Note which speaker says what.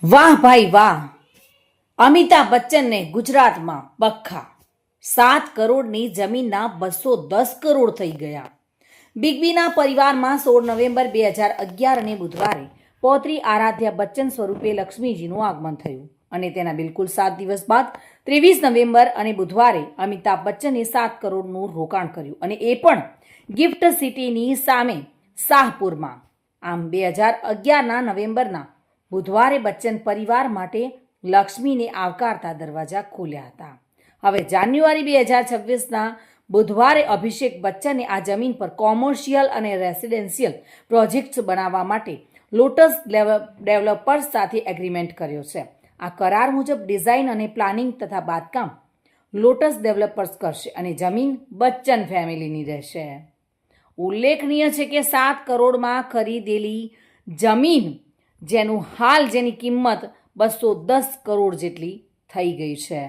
Speaker 1: વાહ ભાઈ વાહ, અમિતાભ બચ્ચનને ગુજરાતમાં બખ્ખા. 7 કરોડની જમીનના 210 કરોડ થઈ ગયા. બિગ બીના પરિવારમાં 16 નવેમ્બર 2011 અને બુધવારે પૌત્રી આરાધ્યા બચ્ચન સ્વરૂપે લક્ષ્મીજીનું આગમન થયું અને તેના બિલકુલ 7 દિવસ બાદ 23 નવેમ્બર અને બુધવારે અમિતાભ બચ્ચને 7 કરોડનું રોકાણ કર્યું અને એ પણ ગિફ્ટ સિટીની સામે શાહપુરમાં. આમ 2011ના નવેમ્બરના બુધવારે બચ્ચન પરિવાર માટે લક્ષ્મીને આવકારતા દરવાજા ખોલ્યા હતા. હવે જાન્યુઆરી 2026ના બુધવારે અભિષેક બચ્ચને આ જમીન પર કોમર્શિયલ અને રેસિડેન્શિયલ પ્રોજેક્ટ્સ બનાવવા માટે લોટસ ડેવલપર્સ સાથે એગ્રીમેન્ટ કર્યો છે. આ કરાર મુજબ ડિઝાઇન અને પ્લાનિંગ તથા બાંધકામ લોટસ ડેવલપર્સ કરશે અને જમીન બચ્ચન ફેમિલીની રહેશે. ઉલ્લેખનીય છે કે 7 કરોડમાં ખરીદેલી જમીન જેની કિંમત 210 કરોડ જેટલી થઈ ગઈ છે.